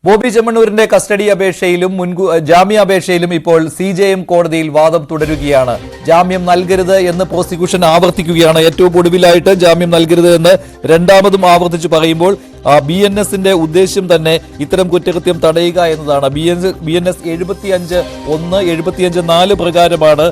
Bobby ചെമ്മണ്ണൂരിന്റെ custody അപേക്ഷയിലും ജാമ്യാപേക്ഷയിലും ഇപ്പോൾ CJM കോടതിയിൽ വാദം തുടരുകയാണ്. ജാമ്യം നൽകരുത് എന്ന് പ്രോസിക്യൂഷൻ ആവർത്തിക്കുകയാണ്. ഏറ്റവും ഒടുവിലായിട്ട് ജാമ്യം നൽകരുത് എന്ന് രണ്ടാമതും ആവർത്തിച്ച് പറയുമ്പോൾ BNSന്റെ ഉദ്ദേശ്യം തന്നെ ഇത്തരം കുറ്റകൃത്യം തടയുക എന്നതാണ്. BNS 75(1) 75(4) പ്രകാരമാണ്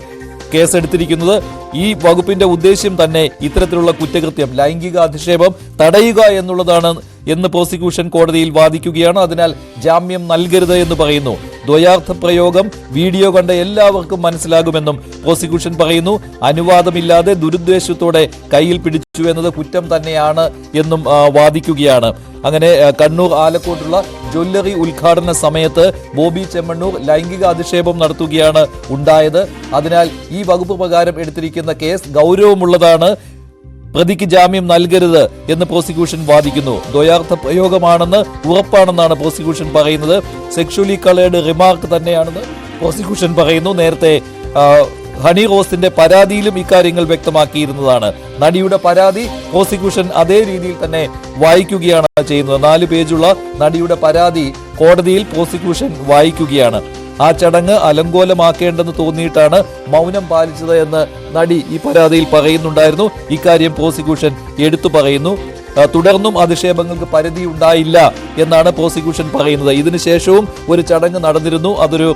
കേസെടുത്തിരിക്കുന്നത്. ഈ വകുപ്പിന്റെ ഉദ്ദേശ്യം തന്നെ ഇത്തരത്തിലുള്ള കുറ്റകൃത്യം, ലൈംഗിക അധിക്ഷേപം തടയുക എന്നുള്ളതാണ് എന്ന് പ്രോസിക്യൂഷൻ കോടതിയിൽ വാദിക്കുകയാണ്. അതിനാൽ ജാമ്യം നൽകരുത് എന്ന് പറയുന്നു. ദ്വയാർത്ഥ പ്രയോഗം വീഡിയോ കണ്ട എല്ലാവർക്കും മനസ്സിലാകുമെന്നും പ്രോസിക്യൂഷൻ പറയുന്നു. അനുവാദമില്ലാതെ ദുരുദ്ദേശത്തോടെ കയ്യിൽ പിടിച്ചു എന്നത് കുറ്റം തന്നെയാണ് എന്നും വാദിക്കുകയാണ്. അങ്ങനെ കണ്ണൂർ ആലക്കോട്ടുള്ള ജ്വല്ലറി ഉദ്ഘാടന സമയത്ത് ബോബി ചെമ്മണ്ണൂർ ലൈംഗിക അധിക്ഷേപം നടത്തുകയാണ് ഉണ്ടായത്. അതിനാൽ ഈ വകുപ്പ് പ്രകാരം എടുത്തിരിക്കുന്ന കേസ് ഗൗരവമുള്ളതാണ്. പ്രതിക്ക് ജാമ്യം നൽകരുത് എന്ന് പ്രോസിക്യൂഷൻ വാദിക്കുന്നു. ദ്വയാർത്ഥ പ്രയോഗമാണെന്ന് ഉറപ്പാണെന്നാണ് പ്രോസിക്യൂഷൻ പറയുന്നത്. സെക്ഷുവലി കളേർഡ് റിമാർക്ക് തന്നെയാണെന്ന് പ്രോസിക്യൂഷൻ പറയുന്നു. നേരത്തെ ഹണി റോസിന്റെ പരാതിയിലും ഇക്കാര്യങ്ങൾ വ്യക്തമാക്കിയിരുന്നതാണ്. നടിയുടെ പരാതി പ്രോസിക്യൂഷൻ അതേ രീതിയിൽ തന്നെ വായിക്കുകയാണ് ചെയ്യുന്നത്. 4 പേജുള്ള നടിയുടെ പരാതി കോടതിയിൽ പ്രോസിക്യൂഷൻ വായിക്കുകയാണ്. ആ ചടങ്ങ് അലങ്കോലമാക്കേണ്ടെന്ന് തോന്നിയിട്ടാണ് മൗനം പാലിച്ചത് എന്ന് നടി ഈ പരാതിയിൽ പറയുന്നുണ്ടായിരുന്നു. ഇക്കാര്യം പ്രോസിക്യൂഷൻ എടുത്തു പറയുന്നു. തുടർന്നും അധിക്ഷേപങ്ങൾക്ക് പരിധി ഉണ്ടായില്ല എന്നാണ് പ്രോസിക്യൂഷൻ പറയുന്നത്. ഇതിനുശേഷവും ഒരു ചടങ്ങ് നടന്നിരുന്നു. അതൊരു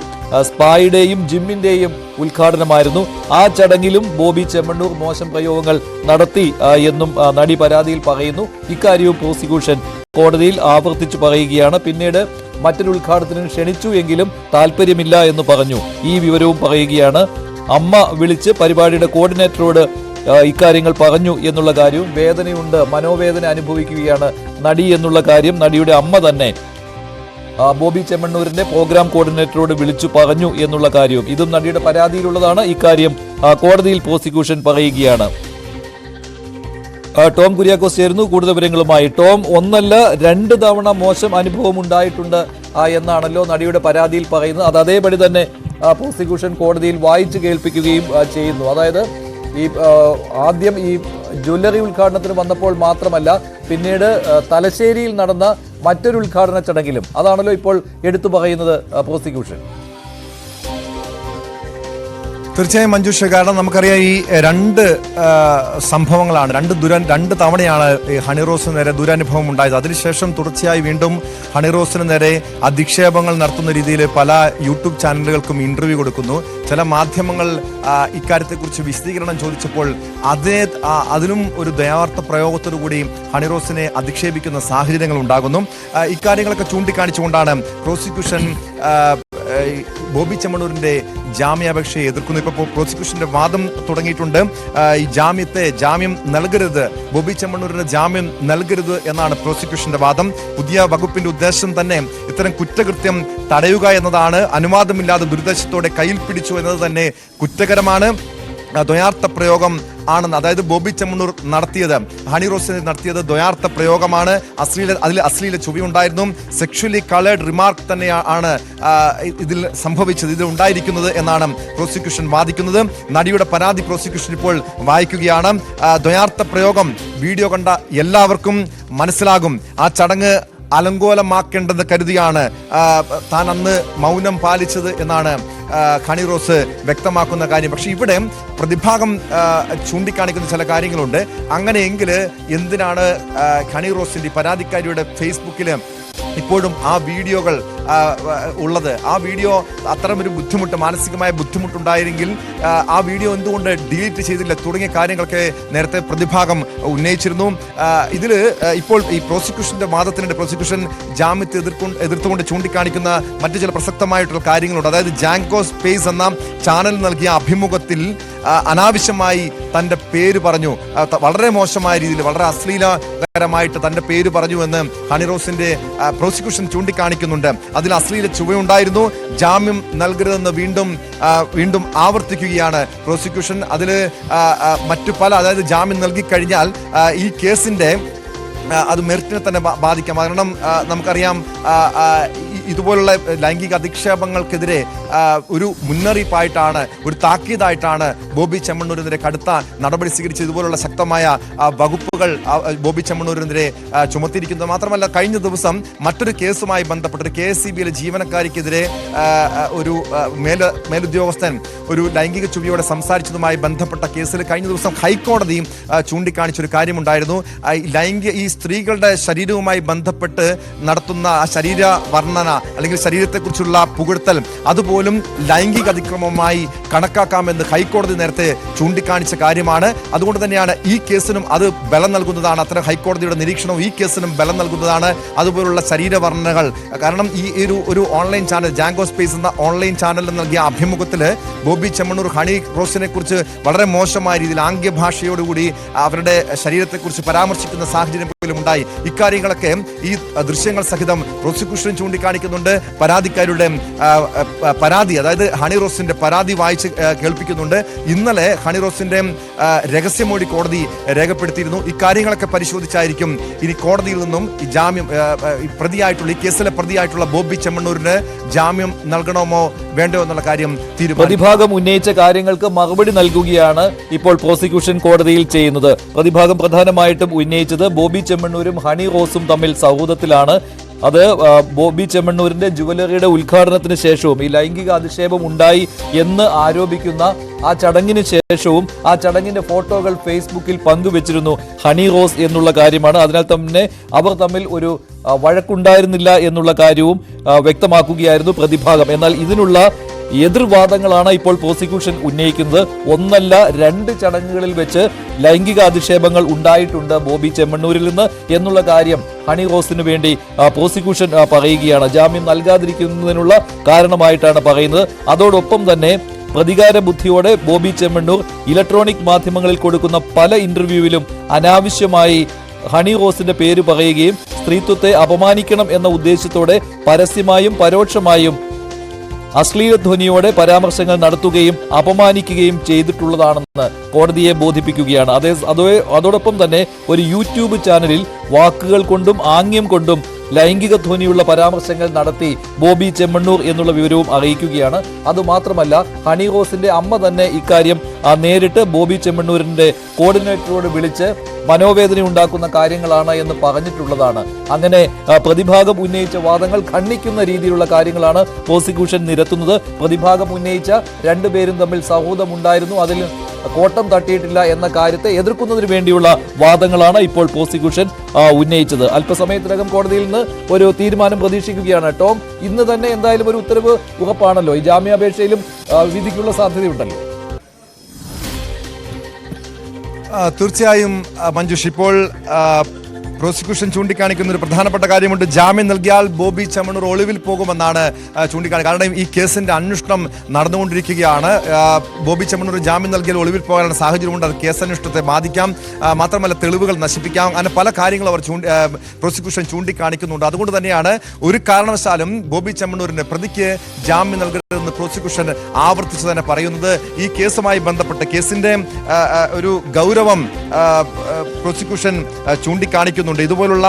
സ്പായുടെയും ജിമ്മിന്റെയും ഉദ്ഘാടനമായിരുന്നു. ആ ചടങ്ങിലും ബോബി ചെമ്മണ്ണൂർ മോശം പ്രയോഗങ്ങൾ നടത്തി എന്നും നടി പരാതിയിൽ പറയുന്നു. ഇക്കാര്യവും പ്രോസിക്യൂഷൻ കോടതിയിൽ ആവർത്തിച്ചു പറയുകയാണ്. പിന്നീട് മറ്റൊരു ഉദ്ഘാടനത്തിന് ക്ഷണിച്ചു എങ്കിലും താല്പര്യമില്ല എന്ന് പറഞ്ഞു. ഈ വിവരവും പറയുകയാണ്. അമ്മ വിളിച്ച് പരിപാടിയുടെ കോർഡിനേറ്ററോട് ഇക്കാര്യങ്ങൾ പറഞ്ഞു എന്നുള്ള കാര്യവും, വേദനയുണ്ട്, മനോവേദന അനുഭവിക്കുകയാണ് നടി എന്നുള്ള കാര്യം നടിയുടെ അമ്മ തന്നെ ബോബി ചെമ്മണ്ണൂരിന്റെ പ്രോഗ്രാം കോർഡിനേറ്ററോട് വിളിച്ചു പറഞ്ഞു എന്നുള്ള കാര്യവും ഇതും നടിയുടെ പരാതിയിലുള്ളതാണ്. ഇക്കാര്യം കോടതിയിൽ പ്രോസിക്യൂഷൻ പറയുകയാണ്. ടോം കുര്യാക്കോസ് ചേരുന്നു കൂടുതൽ വിവരങ്ങളുമായി. ടോം, ഒന്നല്ല 2 തവണ മോശം അനുഭവം ഉണ്ടായിട്ടുണ്ട് എന്നാണല്ലോ നടിയുടെ പരാതിയിൽ പറയുന്നത്. അത് അതേപടി തന്നെ പ്രോസിക്യൂഷൻ കോടതിയിൽ വായിച്ചു കേൾപ്പിക്കുകയും ചെയ്യുന്നു. അതായത് ആദ്യം ഈ ജ്വല്ലറി ഉദ്ഘാടനത്തിന് വന്നപ്പോൾ മാത്രമല്ല, പിന്നീട് തലശ്ശേരിയിൽ നടന്ന മറ്റൊരു ഉദ്ഘാടന ചടങ്ങിലും അതാണല്ലോ ഇപ്പോൾ എടുത്തു പറയുന്നത് പ്രോസിക്യൂഷൻ. തീർച്ചയായും മഞ്ജുഷ, കാരണം നമുക്കറിയാം ഈ 2 സംഭവങ്ങളാണ്, 2 തവണയാണ് ഹണിറോസിന് നേരെ ദുരനുഭവം ഉണ്ടായത്. അതിനുശേഷം തുടർച്ചയായി വീണ്ടും ഹണിറോസിന് നേരെ അധിക്ഷേപങ്ങൾ നടത്തുന്ന രീതിയിൽ പല യൂട്യൂബ് ചാനലുകൾക്കും ഇന്റർവ്യൂ കൊടുക്കുന്നു. ചില മാധ്യമങ്ങൾ ഇക്കാര്യത്തെക്കുറിച്ച് വിശദീകരണം ചോദിച്ചപ്പോൾ അതിനും ഒരു ദയാർത്ഥ പ്രയോഗത്തോടു കൂടി ഹണിറോസിനെ അധിക്ഷേപിക്കുന്ന സാഹചര്യങ്ങൾ ഉണ്ടാകുന്നു. ഇക്കാര്യങ്ങളൊക്കെ ചൂണ്ടിക്കാണിച്ചുകൊണ്ടാണ് പ്രോസിക്യൂഷൻ ബോബി ചെമ്മണ്ണൂരിന്റെ ജാമ്യാപേക്ഷയെ എതിർക്കുന്നു. ഇപ്പോൾ പ്രോസിക്യൂഷന്റെ വാദം തുടങ്ങിയിട്ടുണ്ട്. ഈ ജാമ്യം നൽകരുത്, ബോബി ചെമ്മണ്ണൂരിന് ജാമ്യം നൽകരുത് എന്നാണ് പ്രോസിക്യൂഷന്റെ വാദം. പുതിയ വകുപ്പിന്റെ ഉദ്ദേശം തന്നെ ഇത്തരം കുറ്റകൃത്യം തടയുക എന്നതാണ്. അനുവാദമില്ലാതെ ദുരുദ്ദേശത്തോടെ കയ്യിൽ പിടിച്ചു എന്നത് തന്നെ കുറ്റകരമാണ്. ദ്വയാർത്ഥ പ്രയോഗം ആണെന്ന്, അതായത് ബോബി ചെമ്മണ്ണൂർ നടത്തിയത്, ഹണി റോസിനെ നടത്തിയത് ദ്വയാർത്ഥ പ്രയോഗമാണ്. അതിൽ അശ്ലീല ചുവയുണ്ടായിരുന്നു. സെക്ഷുവലി കളേർഡ് റിമാർക്ക് തന്നെയാണ് ഇതിൽ സംഭവിച്ചത്, ഇതിൽ ഉണ്ടായിരിക്കുന്നത് എന്നാണ് പ്രോസിക്യൂഷൻ വാദിക്കുന്നത്. നടിയുടെ പരാതി പ്രോസിക്യൂഷൻ ഇപ്പോൾ വായിക്കുകയാണ്. ദ്വയാർത്ഥ പ്രയോഗം വീഡിയോ കണ്ട എല്ലാവർക്കും മനസ്സിലാകും. ആ ചടങ്ങ് അലങ്കോലമാക്കേണ്ടെന്ന് കരുതിയാണ് താൻ അന്ന് മൗനം പാലിച്ചത് എന്നാണ് ഹണി റോസ് വ്യക്തമാക്കുന്ന കാര്യം. പക്ഷെ ഇവിടെ പ്രതിഭാഗം ചൂണ്ടിക്കാണിക്കുന്ന ചില കാര്യങ്ങളുണ്ട്. അങ്ങനെയെങ്കിൽ എന്തിനാണ് ഹണി റോസിന്റെ പരാതിക്കാരിയുടെ ഫേസ്ബുക്കിൽ ഇപ്പോഴും ആ വീഡിയോകൾ ഉള്ളത്? ആ വീഡിയോ അത്തരമൊരു മാനസികമായ ബുദ്ധിമുട്ടുണ്ടായിരുന്നെങ്കിൽ ആ വീഡിയോ എന്തുകൊണ്ട് ഡിലീറ്റ് ചെയ്തില്ല തുടങ്ങിയ കാര്യങ്ങളൊക്കെ നേരത്തെ പ്രതിഭാഗം ഉന്നയിച്ചിരുന്നു. ഇതിൽ ഇപ്പോൾ ഈ പ്രോസിക്യൂഷന്റെ വാദത്തിനിടെ പ്രോസിക്യൂഷൻ ജാമ്യത്തെ എതിർത്തുകൊണ്ട് ചൂണ്ടിക്കാണിക്കുന്ന മറ്റു ചില പ്രസക്തമായിട്ടുള്ള കാര്യങ്ങളുണ്ട്. അതായത് ജാങ്കോ സ്പേസ് എന്ന ചാനൽ നൽകിയ അഭിമുഖത്തിൽ അനാവശ്യമായി തൻ്റെ പേര് പറഞ്ഞു, വളരെ മോശമായ രീതിയിൽ, വളരെ അശ്ലീലകരമായിട്ട് തൻ്റെ പേര് പറഞ്ഞു എന്ന് ഹണിറോസിന്റെ പ്രോസിക്യൂഷൻ ചൂണ്ടിക്കാണിക്കുന്നുണ്ട്. അതിൽ അശ്ലീല ചുവയുണ്ടായിരുന്നു. ജാമ്യം നൽകരുതെന്ന് വീണ്ടും ആവർത്തിക്കുകയാണ് പ്രോസിക്യൂഷൻ. അതിൽ മറ്റു പല, അതായത് ജാമ്യം നൽകിക്കഴിഞ്ഞാൽ ഈ കേസിന്റെ അത് മെറിറ്റിനെ തന്നെ ബാധിക്കാം. കാരണം നമുക്കറിയാം ഇതുപോലുള്ള ലൈംഗിക അധിക്ഷേപങ്ങൾക്കെതിരെ ഒരു മുന്നറിയിപ്പായിട്ടാണ്, ഒരു താക്കീതായിട്ടാണ് ബോബി ചെമ്മണ്ണൂരിനെതിരെ കടുത്ത നടപടി സ്വീകരിച്ച് ഇതുപോലുള്ള ശക്തമായ വകുപ്പുകൾ ബോബി ചെമ്മണ്ണൂരിനെതിരെ ചുമത്തിയിരിക്കുന്നത്. മാത്രമല്ല, കഴിഞ്ഞ ദിവസം മറ്റൊരു കേസുമായി ബന്ധപ്പെട്ട് KSEBയിലെ ജീവനക്കാരിക്കെതിരെ ഒരു മേലുദ്യോഗസ്ഥൻ ഒരു ലൈംഗിക ചുവയോടെ സംസാരിച്ചതുമായി ബന്ധപ്പെട്ട കേസിൽ കഴിഞ്ഞ ദിവസം ഹൈക്കോടതിയും ചൂണ്ടിക്കാണിച്ചൊരു കാര്യമുണ്ടായിരുന്നു. ഈ സ്ത്രീകളുടെ ശരീരവുമായി ബന്ധപ്പെട്ട് നടത്തുന്ന ആ ശരീര വർണ്ണന അല്ലെങ്കിൽ ശരീരത്തെക്കുറിച്ചുള്ള പുകഴ്ത്തൽ അതുപോലും ലൈംഗിക അതിക്രമമായി കണക്കാക്കാമെന്ന് ഹൈക്കോടതി നേരത്തെ ചൂണ്ടിക്കാണിച്ച കാര്യമാണ്. അതുകൊണ്ട് തന്നെയാണ് ഈ കേസിനും അത് ബലം നൽകുന്നതാണ്. അത്തരം ഹൈക്കോടതിയുടെ നിരീക്ഷണവും ഈ കേസിനും ബലം നൽകുന്നതാണ്. അതുപോലുള്ള ശരീരവർണ്ണനകൾ, കാരണം ഈ ഒരു ഓൺലൈൻ ചാനൽ ജാങ്കോ സ്പേസ് എന്ന ഓൺലൈൻ ചാനലിൽ നൽകിയ അഭിമുഖത്തിൽ ബോബി ചെമ്മണ്ണൂർ ഹണി റോസിനെ കുറിച്ച് വളരെ മോശമായ രീതിയിൽ ആംഗ്യഭാഷയോടുകൂടി അവരുടെ ശരീരത്തെക്കുറിച്ച് പരാമർശിക്കുന്ന സാഹചര്യം പോലും ഉണ്ടായി. ഇക്കാര്യങ്ങളൊക്കെ ഈ ദൃശ്യങ്ങൾ സഹിതം പ്രോസിക്യൂഷൻ ചൂണ്ടിക്കാണിക്കുന്നുണ്ട്. പരാതിക്കാരുടെ പരാതി, അതായത് ഹണി റോസിന്റെ പരാതി വായിച്ച് കേൾപ്പിക്കുന്നുണ്ട്. ഇന്നലെ ഹണി റോസിന്റെ രഹസ്യമൊഴി കോടതി രേഖപ്പെടുത്തിയിരുന്നു. ഇക്കാര്യങ്ങളൊക്കെ പരിശോധിച്ചായിരിക്കും ഇനി കോടതിയിൽ നിന്നും ഈ ജാമ്യം പ്രതിയായിട്ടുള്ള ഈ കേസിലെ പ്രതിയായിട്ടുള്ള ബോബി ചെമ്മണ്ണൂരിന് ജാമ്യം നൽകണമോ വേണ്ടോ എന്നുള്ള കാര്യം തീരുമാനിക്കും. പ്രതിഭാഗം ഉന്നയിച്ച കാര്യങ്ങൾക്ക് മറുപടി നൽകുകയാണ് ഇപ്പോൾ പ്രോസിക്യൂഷൻ കോടതിയിൽ ചെയ്യുന്നത്. പ്രതിഭാഗം പ്രധാനമായിട്ടും ഉന്നയിച്ചത് ബോബി ചെമ്മണ്ണൂരും ഹണി റോസും തമ്മിൽ സൗഹൃദത്തിലാണ്. അത് ബോബി ചെമ്മണ്ണൂരിന്റെ ജുവലറിയുടെ ഉദ്ഘാടനത്തിന് ശേഷവും ഈ ലൈംഗിക അധിക്ഷേപം ഉണ്ടായി എന്ന് ആരോപിക്കുന്ന ആ ചടങ്ങിന് ശേഷവും ആ ചടങ്ങിന്റെ ഫോട്ടോകൾ ഫേസ്ബുക്കിൽ പങ്കുവച്ചിരുന്നു ഹണി റോസ് എന്നുള്ള കാര്യമാണ്. അതിനാൽ തന്നെ അവർ തമ്മിൽ ഒരു വഴക്കുണ്ടായിരുന്നില്ല എന്നുള്ള കാര്യവും വ്യക്തമാക്കുകയായിരുന്നു പ്രതിഭാഗം. എന്നാൽ ഇതിനുള്ള എതിർവാദങ്ങളാണ് ഇപ്പോൾ പ്രോസിക്യൂഷൻ ഉന്നയിക്കുന്നത്. ഒന്നല്ല, 2 ചടങ്ങുകളിൽ വെച്ച് ലൈംഗിക അധിക്ഷേപങ്ങൾ ഉണ്ടായിട്ടുണ്ട് ബോബി ചെമ്മണ്ണൂരിൽ നിന്ന് എന്നുള്ള കാര്യം ഹണി റോസിന് വേണ്ടി പ്രോസിക്യൂഷൻ പറയുകയാണ്. ജാമ്യം നൽകാതിരിക്കുന്നതിനുള്ള കാരണമായിട്ടാണ് പറയുന്നത്. അതോടൊപ്പം തന്നെ പ്രതികാര ബുദ്ധിയോടെ ബോബി ചെമ്മണ്ണൂർ ഇലക്ട്രോണിക് മാധ്യമങ്ങളിൽ കൊടുക്കുന്ന പല ഇന്റർവ്യൂവിലും അനാവശ്യമായി ഹണി റോസിന്റെ പേര് പറയുകയും സ്ത്രീത്വത്തെ അപമാനിക്കണം എന്ന ഉദ്ദേശത്തോടെ പരസ്യമായും പരോക്ഷമായും അശ്ലീല ധ്വനിയോടെ പരാമർശങ്ങൾ നടത്തുകയും അപമാനിക്കുകയും ചെയ്തിട്ടുള്ളതാണെന്ന് കോടതിയെ ബോധിപ്പിക്കുകയാണ്. അതോടൊപ്പം തന്നെ ഒരു യൂട്യൂബ് ചാനലിൽ വാക്കുകൾ കൊണ്ടും ആംഗ്യം കൊണ്ടും ലൈംഗിക ധ്വനിയുള്ള പരാമർശങ്ങൾ നടത്തി ബോബി ചെമ്മണ്ണൂർ എന്നുള്ള വിവരവും അറിയിക്കുകയാണ്. അതുമാത്രമല്ല, ഹണി റോസിന്റെ അമ്മ തന്നെ ഇക്കാര്യം നേരിട്ട് ബോബി ചെമ്മണ്ണൂരിന്റെ കോർഡിനേറ്ററോട് വിളിച്ച് മനോവേദന ഉണ്ടാക്കുന്ന കാര്യങ്ങളാണ് എന്ന് പറഞ്ഞിട്ടുള്ളതാണ്. അങ്ങനെ പ്രതിഭാഗം ഉന്നയിച്ച വാദങ്ങൾ ഖണ്ഡിക്കുന്ന രീതിയിലുള്ള കാര്യങ്ങളാണ് പ്രോസിക്യൂഷൻ നിരത്തുന്നത്. പ്രതിഭാഗം ഉന്നയിച്ച 2 പേരും തമ്മിൽ സൗഹൃദമുണ്ടായിരുന്നു, അതിൽ കോട്ടം തട്ടിയിട്ടില്ല എന്ന കാര്യത്തെ എതിർക്കുന്നതിന് വേണ്ടിയുള്ള വാദങ്ങളാണ് ഇപ്പോൾ പ്രോസിക്യൂഷൻ ഉന്നയിച്ചത്. അല്പസമയത്തിനകം കോടതിയിൽ നിന്ന് ഒരു തീരുമാനം പ്രതീക്ഷിക്കുകയാണ്. ടോം, ഇന്ന് തന്നെ എന്തായാലും ഒരു ഉത്തരവ് ഉറപ്പാണല്ലോ. ഈ ജാമ്യാപേക്ഷയിലും വിധിക്കുള്ള സാധ്യതയുണ്ടല്ലോ. തീർച്ചയായും മഞ്ജുഷ്, ഇപ്പോൾ പ്രോസിക്യൂഷൻ ചൂണ്ടിക്കാണിക്കുന്ന ഒരു പ്രധാനപ്പെട്ട കാര്യമുണ്ട്. ജാമ്യം നൽകിയാൽ ബോബി ചെമ്മണ്ണൂർ ഒളിവിൽ പോകുമെന്നാണ് ചൂണ്ടിക്കാണിക്കുന്നത്. കാരണം ഈ കേസിന്റെ അന്വേഷണം നടന്നുകൊണ്ടിരിക്കുകയാണ്. ബോബി ചെമ്മണ്ണൂർ ജാമ്യം നൽകിയാൽ ഒളിവിൽ പോകാനുള്ള സാഹചര്യമുണ്ട്. അത് കേസന്വേഷണത്തെ ബാധിക്കാം, മാത്രമല്ല തെളിവുകൾ നശിപ്പിക്കാം. അങ്ങനെ പല കാര്യങ്ങളും അവർ പ്രോസിക്യൂഷൻ ചൂണ്ടിക്കാണിക്കുന്നുണ്ട്. അതുകൊണ്ട് തന്നെയാണ് ഒരു കാരണവശാലും ബോബി ചെമ്മണ്ണൂരിന് പ്രതിക്ക് ജാമ്യം നൽകരുതെന്ന് പ്രോസിക്യൂഷൻ ആവർത്തിച്ച് തന്നെ പറയുന്നത്. ഈ കേസുമായി ബന്ധപ്പെട്ട് കേസിന്റെ ഒരു ഗൗരവം പ്രോസിക്യൂഷൻ ചൂണ്ടിക്കാണിക്കുന്നു. ഇതുപോലുള്ള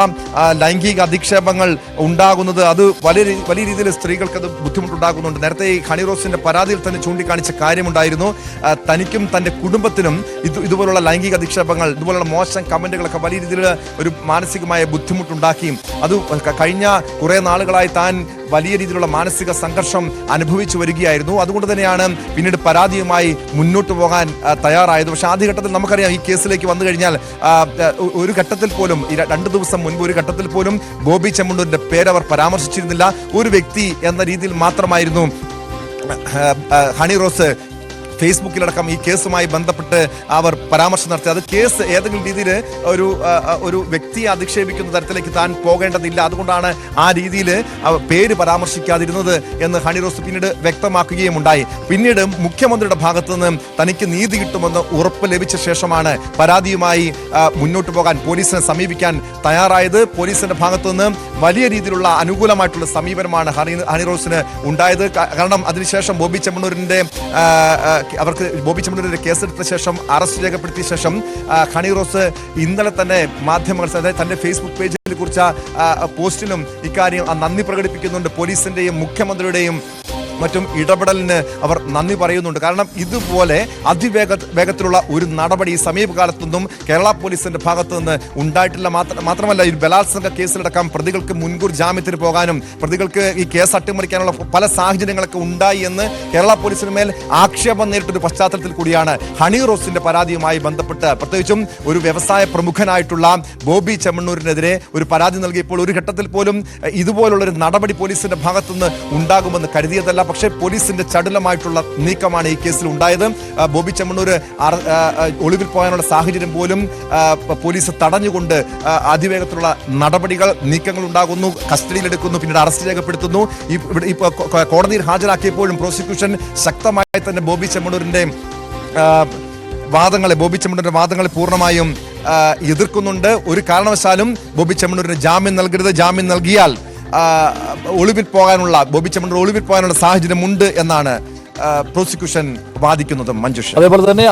ലൈംഗിക അധിക്ഷേപങ്ങൾ ഉണ്ടാകുന്നത് അത് വലിയ രീതിയിൽ സ്ത്രീകൾക്ക് അത് ബുദ്ധിമുട്ടുണ്ടാകുന്നുണ്ട്. നേരത്തെ ഈ ഹണി റോസിന്റെ പരാതിയിൽ തന്നെ ചൂണ്ടിക്കാണിച്ച കാര്യമുണ്ടായിരുന്നു. തനിക്കും തന്റെ കുടുംബത്തിനും ഇതുപോലുള്ള ലൈംഗിക അധിക്ഷേപങ്ങൾ, ഇതുപോലുള്ള മോശം കമന്റുകളൊക്കെ വലിയ രീതിയിൽ ഒരു മാനസികമായ ബുദ്ധിമുട്ടുണ്ടാക്കി. അത് കഴിഞ്ഞ കുറെ നാളുകളായി താൻ വലിയ രീതിയിലുള്ള മാനസിക സംഘർഷം അനുഭവിച്ചു വരികയായിരുന്നു. അതുകൊണ്ട് തന്നെയാണ് പിന്നീട് പരാതിയുമായി മുന്നോട്ട് പോകാൻ തയ്യാറായത്. പക്ഷെ ആദ്യഘട്ടത്തിൽ നമുക്കറിയാം, ഈ കേസിലേക്ക് വന്നു കഴിഞ്ഞാൽ ഒരു ഘട്ടത്തിൽ പോലും 2 ദിവസം മുൻപ് ഒരു ഘട്ടത്തിൽ പോലും ബോബി ചെമ്മണ്ണൂരിന്റെ പേരവർ പരാമർശിച്ചിരുന്നില്ല. ഒരു വ്യക്തി എന്ന രീതിയിൽ മാത്രമായിരുന്നു ഹണി റോസ് ഫേസ്ബുക്കിലടക്കം ഈ കേസുമായി ബന്ധപ്പെട്ട് അവർ പരാമർശം നടത്തി. അത് കേസ് ഏതെങ്കിലും രീതിയിൽ ഒരു വ്യക്തിയെ അധിക്ഷേപിക്കുന്ന തരത്തിലേക്ക് താൻ പോകേണ്ടതില്ല, അതുകൊണ്ടാണ് ആ രീതിയിൽ പേര് പരാമർശിക്കാതിരുന്നത് എന്ന് ഹണി റോസ് പിന്നീട് വ്യക്തമാക്കുകയും ഉണ്ടായി. പിന്നീട് മുഖ്യമന്ത്രിയുടെ ഭാഗത്തു നിന്ന് തനിക്ക് നീതി കിട്ടുമെന്ന് ഉറപ്പ് ലഭിച്ച ശേഷമാണ് പരാതിയുമായി മുന്നോട്ട് പോകാൻ പോലീസിനെ സമീപിക്കാൻ തയ്യാറായത്. പോലീസിന്റെ ഭാഗത്തു നിന്ന് വലിയ രീതിയിലുള്ള അനുകൂലമായിട്ടുള്ള സമീപനമാണ് ഹണി റോസിന് ഉണ്ടായത്. കാരണം അതിനുശേഷം ബോബി ചെമ്മണ്ണൂരിന്റെ അവർക്ക് ബോബി ചെമ്മണ്ണൂരിനെതിരെ കേസെടുത്ത ശേഷം അറസ്റ്റ് രേഖപ്പെടുത്തിയ ശേഷം ഹണി റോസ് ഇന്നലെ തന്നെ മാധ്യമങ്ങൾ, അതായത് തന്റെ ഫേസ്ബുക്ക് പേജിൽ കുറിച്ച പോസ്റ്റിലും ഇക്കാര്യം നന്ദി പ്രകടിപ്പിക്കുന്നുണ്ട്. പോലീസിന്റെയും മുഖ്യമന്ത്രിയുടെയും മറ്റും ഇടപെടലിന് അവർ നന്ദി പറയുന്നുണ്ട്. കാരണം ഇതുപോലെ വേഗത്തിലുള്ള ഒരു നടപടി സമീപകാലത്തൊന്നും കേരള പോലീസിന്റെ ഭാഗത്തു നിന്ന് ഉണ്ടായിട്ടില്ല. മാത്രമല്ല ഈ ബലാത്സംഗ കേസിലടക്കം പ്രതികൾക്ക് മുൻകൂർ ജാമ്യത്തിന് പോകാനും പ്രതികൾക്ക് ഈ കേസ് അട്ടിമറിക്കാനുള്ള പല സാഹചര്യങ്ങളൊക്കെ ഉണ്ടായി എന്ന് കേരള പോലീസിന് മേൽ ആക്ഷേപം നേരിട്ടൊരു പശ്ചാത്തലത്തിൽ കൂടിയാണ് ഹണി റോസിന്റെ പരാതിയുമായി ബന്ധപ്പെട്ട് പ്രത്യേകിച്ചും ഒരു വ്യവസായ പ്രമുഖനായിട്ടുള്ള ബോബി ചെമ്മണ്ണൂരിനെതിരെ ഒരു പരാതി നൽകിയപ്പോൾ ഒരു ഘട്ടത്തിൽ പോലും ഇതുപോലുള്ളൊരു നടപടി പോലീസിന്റെ ഭാഗത്തുനിന്ന് ഉണ്ടാകുമെന്ന് കരുതിയതല്ല. പക്ഷേ പോലീസിന്റെ ചടുലമായിട്ടുള്ള നീക്കമാണ് ഈ കേസിൽ ഉണ്ടായത്. ബോബി ചെമ്മണ്ണൂർ ഒളിവിൽ പോകാനുള്ള സാഹചര്യം പോലും പോലീസ് തടഞ്ഞുകൊണ്ട് അതിവേഗത്തിലുള്ള നടപടികൾ, നീക്കങ്ങൾ ഉണ്ടാകുന്നു, കസ്റ്റഡിയിലെടുക്കുന്നു, പിന്നീട് അറസ്റ്റ് രേഖപ്പെടുത്തുന്നു. കോടതിയിൽ ഹാജരാക്കിയപ്പോഴും പ്രോസിക്യൂഷൻ ശക്തമായി തന്നെ ബോബി ചെമ്മണ്ണൂരിന്റെ വാദങ്ങളെ പൂർണ്ണമായും എതിർക്കുന്നുണ്ട്. ഒരു കാരണവശാലും ബോബി ചെമ്മണ്ണൂരിന് ജാമ്യം നൽകരുത്, ജാമ്യം നൽകിയാൽ ബോബി ചെമ്മണ്ണൂർ ഒളിവിൽ പോകാനുള്ള സാഹചര്യമുണ്ട് എന്നാണ് പ്രോസിക്യൂഷൻ വാദിക്കുന്നത്. മഞ്ജുഷ, അതേപോലെ തന്നെ